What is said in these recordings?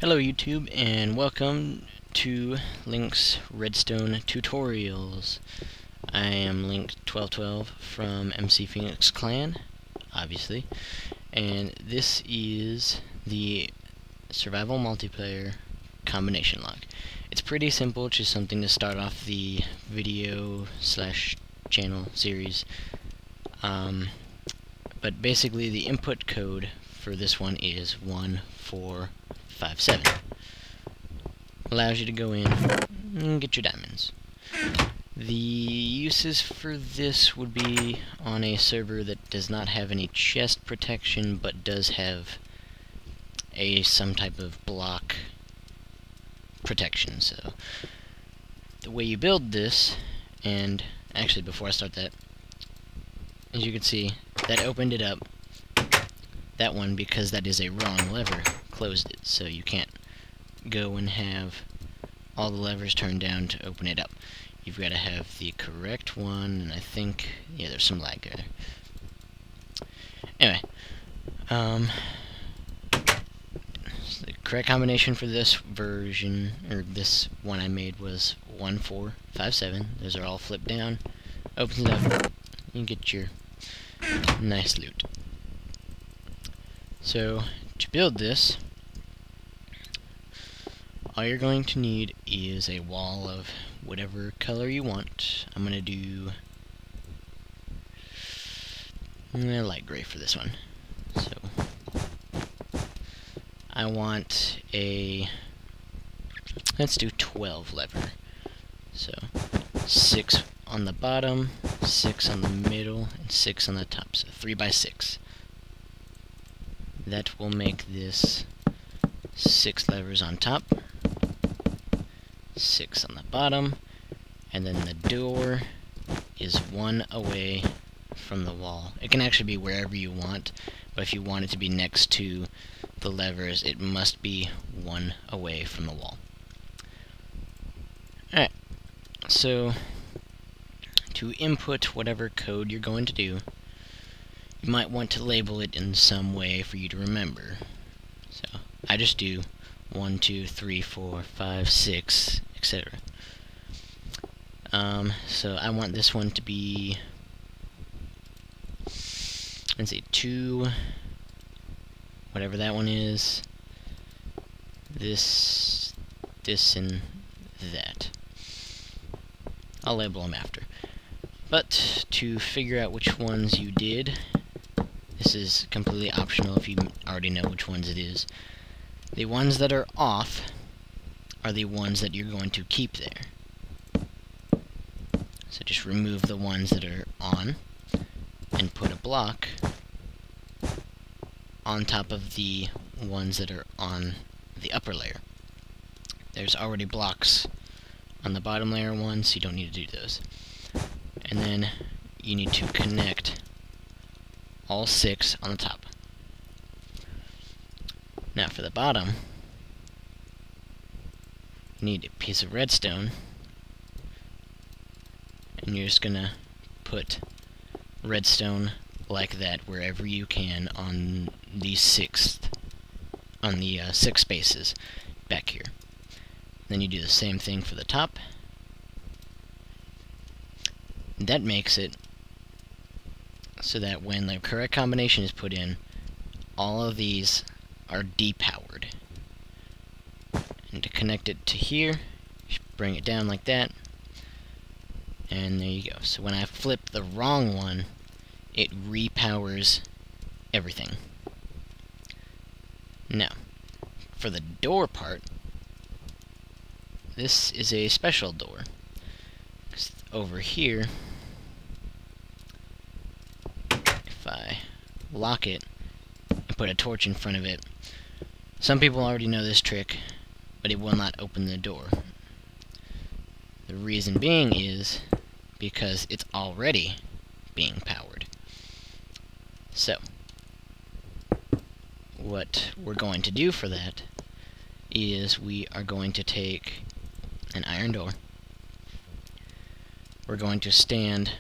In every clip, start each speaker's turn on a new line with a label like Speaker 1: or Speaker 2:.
Speaker 1: Hello YouTube, and welcome to Link's Redstone tutorials. I am Link1212 from MC Phoenix Clan, obviously, and this is the survival multiplayer combination lock. It's pretty simple, just something to start off the video slash channel series. But basically the input code for this one is 1457. Allows you to go in and get your diamonds. The uses for this would be on a server that does not have any chest protection but does have some type of block protection. So the way you build this, and actually before I start that, as you can see, that opened it up. That one, because that is a wrong lever, closed it, so you can't go and have all the levers turned down to open it up. You've got to have the correct one, and I think, yeah, there's some lag there. Anyway, so the correct combination for this version, or this one I made, was 1457. Those are all flipped down. Opens it up, you get your nice loot. So, to build this, all you're going to need is a wall of whatever color you want. I'm going to do light gray for this one. So, I want let's do 12 lever. So, 6 on the bottom, 6 on the middle, and 6 on the top. So 3 by 6. That will make this 6 levers on top, 6 on the bottom, and then the door is 1 away from the wall. It can actually be wherever you want, but if you want it to be next to the levers, it must be 1 away from the wall. Alright, so to input whatever code you're going to do, you might want to label it in some way for you to remember. So I just do 1, 2, 3, 4, 5, 6, etc. So I want this one to be, let's see, 2, whatever that one is, this, and that. I'll label them after. But to figure out which ones you did, this is completely optional if you already know which ones it is. The ones that are off are the ones that you're going to keep there. So just remove the ones that are on and put a block on top of the ones that are on the upper layer. There's already blocks on the bottom layer ones, so you don't need to do those. And then you need to connect all 6 on the top. Now for the bottom, you need a piece of redstone, and you're just gonna put redstone like that wherever you can on the 6 spaces back here. Then you do the same thing for the top. That makes it so that when the correct combination is put in, all of these are depowered. And to connect it to here, you bring it down like that, and there you go. So when I flip the wrong one, it repowers everything. Now, for the door part, this is a special door. Over here, if I lock it and put a torch in front of it, some people already know this trick, but it will not open the door. The reason being is because it's already being powered. So, what we're going to do for that is we are going to take an iron door. We're going to stand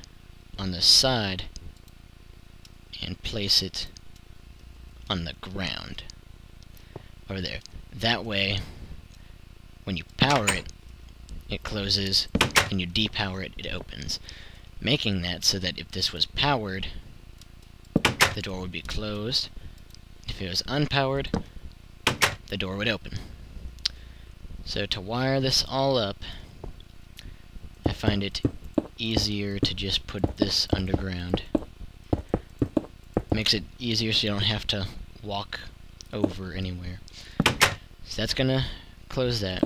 Speaker 1: on the side and place it on the ground over there. That way, when you power it, it closes, and you depower it, it opens. Making that so that if this was powered, the door would be closed. If it was unpowered, the door would open. So to wire this all up, I find it easier to just put this underground. Makes it easier so you don't have to walk over anywhere. So that's gonna close that.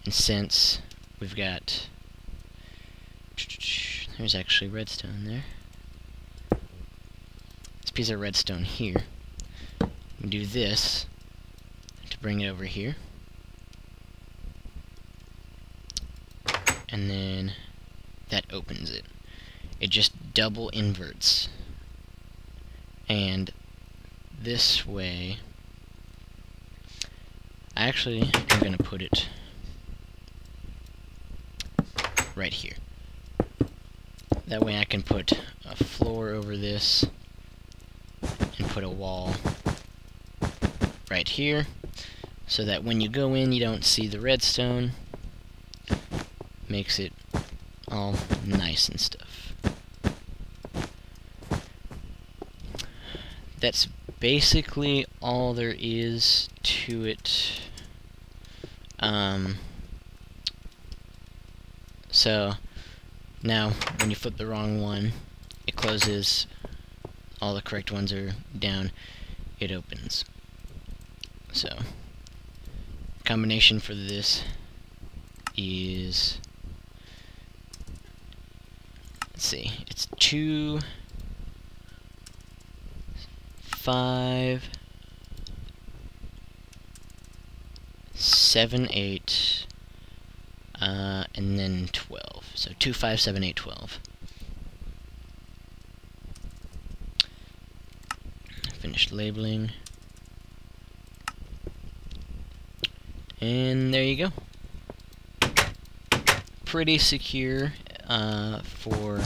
Speaker 1: And since we've got... There's actually redstone there. This piece of redstone here. We do this to bring it over here. And then that opens it. It just double inverts. And this way, actually, I'm going to put it right here. That way I can put a floor over this and put a wall right here, so that when you go in you don't see the redstone. Makes it all nice and stuff. That's basically all there is to it. So now when you flip the wrong one, it closes. All the correct ones are down, it opens. So combination for this is, let's see, it's 2, 5, 7, 8, and then 12. So 2, 5, 7, 8, 12. Finished labeling. And there you go. Pretty secure for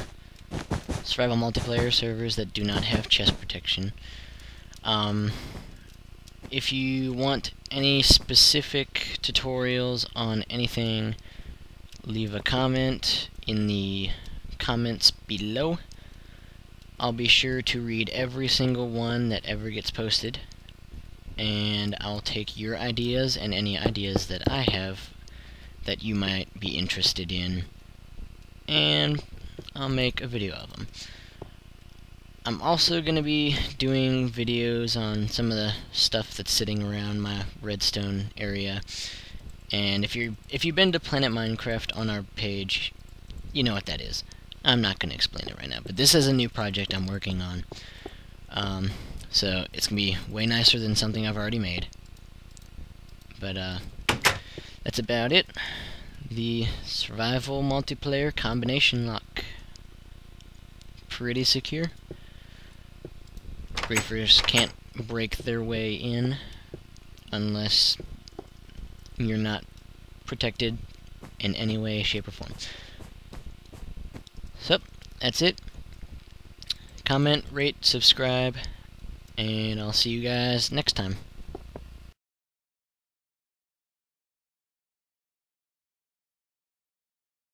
Speaker 1: survival multiplayer servers that do not have chest protection. If you want any specific tutorials on anything, leave a comment in the comments below. I'll be sure to read every single one that ever gets posted, and I'll take your ideas and any ideas that I have that you might be interested in, and I'll make a video of them. I'm also going to be doing videos on some of the stuff that's sitting around my redstone area, and if you've been to Planet Minecraft on our page, you know what that is. I'm not going to explain it right now, but this is a new project I'm working on. So it's going to be way nicer than something I've already made. But that's about it. The survival multiplayer combination lock. Pretty secure. Griefers can't break their way in unless you're not protected in any way, shape, or form. So, that's it. Comment, rate, subscribe, and I'll see you guys next time.